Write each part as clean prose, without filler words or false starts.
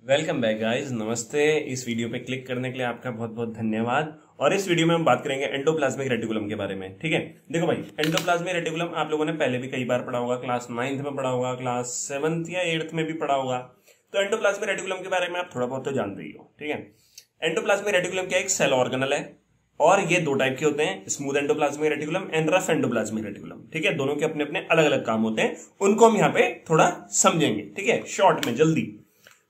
Welcome back guys, नमस्ते। इस video पे क्लिक करने के लिए आपका बहुत बहुत धन्यवाद। और इस वीडियो में हम बात करेंगे एंडोप्लाज्मिक रेटिकुलम के बारे में। ठीक है, देखो भाई, एंडोप्लाज्मिक रेटिकुलम आप लोगों ने पहले भी कई बार पढ़ा होगा, क्लास 9th में पढ़ा होगा, क्लास 7th या 8th में भी पढ़ा होगा। तो एंडोप्लाज्मिक रेटिकुलम के बारे में आप थोड़ा बहुत तो जानते ही हो। ठीक है, एंडोप्लाज्मिक रेटिकुलम क्या एक सेल ऑर्गेनल है और ये दो टाइप के होते हैं, smooth endoplasmic reticulum and rough endoplasmic reticulum. ठीक है, दोनों के अपने अपने अलग अलग काम होते हैं, उनको हम यहाँ पे थोड़ा समझेंगे। ठीक है, शॉर्ट में जल्दी।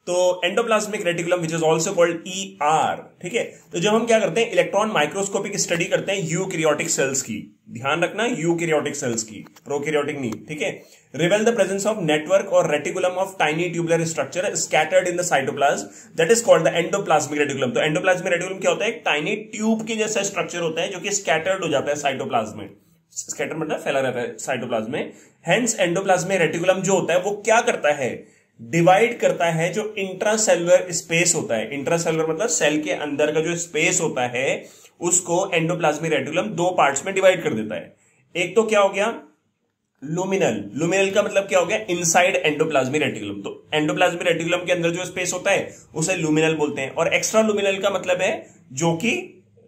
तो endoplasmic reticulum which is also called ER. ठीक है, तो जब हम क्या करते हैं, इलेक्ट्रॉन माइक्रोस्कोपिक स्टडी करते हैं यूकैरियोटिक सेल्स की, ध्यान रखना यूकैरियोटिक सेल्स की, प्रोकैरियोटिक नहीं। ठीक है, रिवेल द प्रेजेंस ऑफ नेटवर्क और reticulum of tiny tubular structure scattered in the cytoplasm, that is called the endoplasmic reticulum. तो एंडोप्लाज्मिक रेटिकुलम क्या होता है, एक टाइनी ट्यूब के जैसा स्ट्रक्चर होता है जो कि स्कैटर्ड हो जाता है साइटोप्लाज्म में। स्कैटर मतलब फैला रहता है साइटोप्लाज्म में। हेंस एंडोप्लाज्मिक रेटिकुलम जो होता है वो क्या करता है, डिवाइड करता है जो इंट्रासेलुलर स्पेस होता है। इंट्रासेलुलर मतलब सेल के अंदर का जो स्पेस होता है उसको एंडोप्लाज्मिक रेटिकुलम दो पार्ट्स में डिवाइड कर देता है। एक तो क्या हो गया, लुमिनल। लुमिनल का मतलब क्या हो गया, इनसाइड एंडोप्लाज्मिक रेटिकुलम। तो एंडोप्लाज्मिक रेटिकुलम के अंदर जो स्पेस होता है उसे लुमिनल बोलते हैं। और एक्स्ट्रा लुमिनल का मतलब है जो कि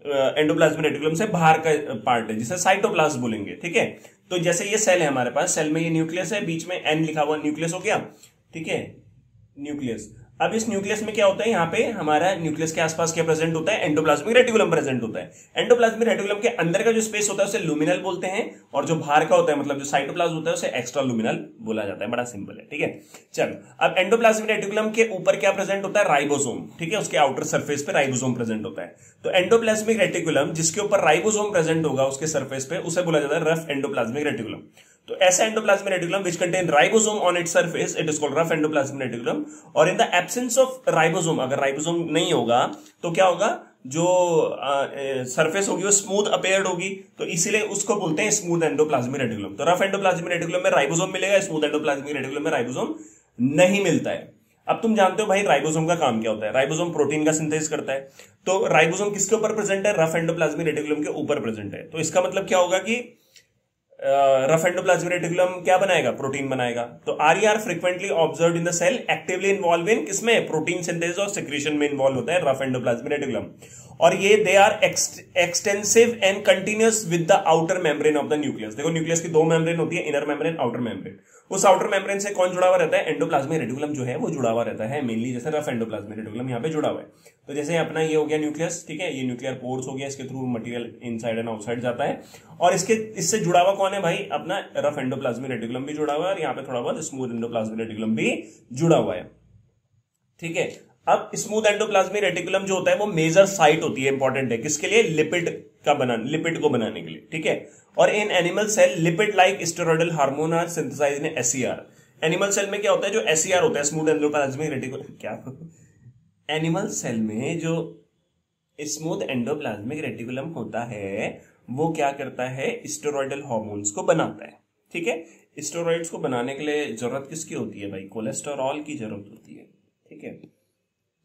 एंडोप्लाज्मिक रेटिकुलम से बाहर का पार्ट है, जिसे साइटोप्लाज्म बोलेंगे। ठीक है, तो जैसे ये सेल है हमारे पास, सेल में ये न्यूक्लियस है, बीच में एन लिखा हुआ न्यूक्लियस हो गया। ठीक है, न्यूक्लियस। अब इस न्यूक्लियस में क्या होता है, यहाँ पे हमारा न्यूक्लियस के आसपास क्या प्रेजेंट होता है, एंडोप्लाज्मिक रेटिकुलम प्रेजेंट होता है। एंडोप्लाज्मिक रेटिकुलम के अंदर का जो स्पेस होता है उसे लुमिनल बोलते हैं, और जो बाहर का होता है मतलब जो साइटोप्लाज्म होता है उसे एक्स्ट्रा लुमिनल बोला जाता है। बड़ा सिंपल है। ठीक है, चलो अब एंडोप्लाज्मिक रेटिकुलम के ऊपर क्या प्रेजेंट होता है, राइबोसोम। ठीक है, उसके आउटर सरफेस पे राइबोसोम प्रेजेंट होता है। तो एंडोप्लाज्मिक रेटिकुलम जिसके ऊपर राइबोसोम प्रेजेंट होगा उसके सरफेस पे, उसे बोला जाता है रफ एंडोप्लाज्मिक रेटिकुलम। तो ऐसा endoplasmic reticulum which contain ribosome on its surface, it is called rough endoplasmic reticulum. और in the absence of ribosome, अगर राइबोसोम नहीं होगा तो क्या होगा, जो सरफेस होगी वो स्मूथ अपेयर्ड होगी, तो इसीलिए उसको बोलते हैं स्मूथ एंडोप्लाज्मिक रेटिकुलम। तो रफ एंडोप्लाज्मिक रेटिकुलम में राइबोसोम मिलेगा, स्मूथ एंडोप्लाज्मिक रेटिकुलम में राइबोसोम नहीं मिलता है। अब तुम जानते हो भाई राइबोसोम का काम क्या होता है, राइबोसोम प्रोटीन का सिंथेसिस करता है। तो राइबोसोम किसके ऊपर प्रेजेंट है, रफ एंडोप्लाज्मिक रेटिकुलम के ऊपर प्रेजेंट है। तो इसका मतलब क्या होगा कि रफ एंडोप्लाज्मिक रेटिकुलम क्या बनाएगा, प्रोटीन बनाएगा। तो RER frequently observed in the cell, actively involve in किसमें, प्रोटीन सिंथेसिस और सेक्रेशन में इन्वॉल्व होता है रफ एंडोप्लाज्मिक रेटिकुलम। और ये they are extensive and continuous with the outer membrane of the nucleus. देखो न्यूक्लियस की दो मेम्ब्रेन होती है, इनर मेम्ब्रेन, आउटर मेम्ब्रेन। उस आउटर मेम्ब्रेन से कौन जुड़ा हुआ रहता है, एंडोप्लाज्मिक रेटिकुलम जो है वो जुड़ा हुआ रहता है मेनली, जैसे रफ एंडोप्लाज्मिक रेटिकुलम यहाँ पे जुड़ा हुआ है। तो जैसे अपना ये हो गया न्यूक्लियस, ठीक है, ये न्यूक्लियर पोर्स हो गया, इसके through material inside and outside जाता है। और इससे जुड़ा हुआ कौन है भाई, अपना रफ एंडोप्लाज्मिक रेटिकुलम भी जुड़ा हुआ है, और यहाँ पे थोड़ा बहुत स्मूथ एंडोप्लाज्मिक रेटिकुलम भी जुड़ा हुआ है। ठीक है, अब स्मूथ एंडोप्लाज्मिक रेटिकुलम जो होता है वो मेजर साइट होती है, इंपॉर्टेंट है, किसके लिए, लिपिड को बनाने के लिए। ठीक है, और in animal cell lipid like steroidal hormone are synthesized in SER. Animal cell में क्या होता है, जो एसईआर होता है, स्मूथ एंडोप्लाज्मिक रेटिकुलम, क्या एनिमल सेल में जो स्मूथ एंडोप्लाज्मिक रेटिकुलम होता है वो क्या करता है, स्टेरॉइडल हार्मोन्स को बनाता है। ठीक है, स्टेरॉइड्स को बनाने के लिए जरूरत किसकी होती है भाई, कोलेस्टेरॉल की जरूरत होती है। ठीक है,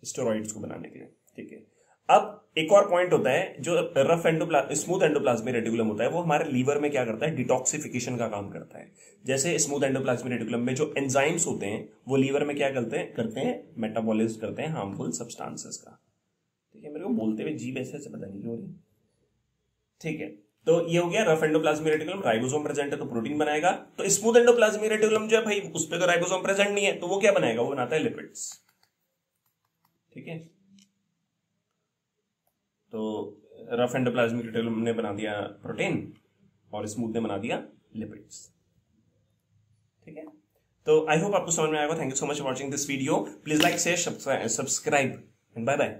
स्टेरॉइड्स को बनाने के लिए। ठीक है, अब एक और पॉइंट होता है, जो स्मूथ एंडोप्लाज्मिक रेटिकुलम होता है वो हमारे लीवर में क्या करता है, डिटॉक्सिफिकेशन का काम करता है। जैसे स्मूथ एंडोप्लाज्मिक रेटिकुलम में जो एंजाइम्स होते हैं वो लीवर में क्या करते हैं, मेटाबॉलिज्म करते हैं हार्मफुल सब्सटेंसेस का। ठीक है, मेरे को बोलते हुए जीभ ऐसे पता नहीं क्यों हो रही। ठीक है, तो ये हो गया rough endoplasmic reticulum, ribosome present है तो प्रोटीन बनाएगा। तो स्मूथ एंडोप्लाज्मिक रेटिकुलम जो है भाई उस पर तो राइबोसोम प्रेजेंट नहीं है, तो वो क्या बनाएगा, वो बनाता है लिपिड्स। ठीक है, तो रफ एंडोप्लाज्मिक रेटिकुलम ने बना दिया प्रोटीन और स्मूथ ने बना दिया लिपिड्स। ठीक है, तो आई होप आपको समझ में आएगा। Thank you so much for watching this video. Please like, share, subscribe and bye bye.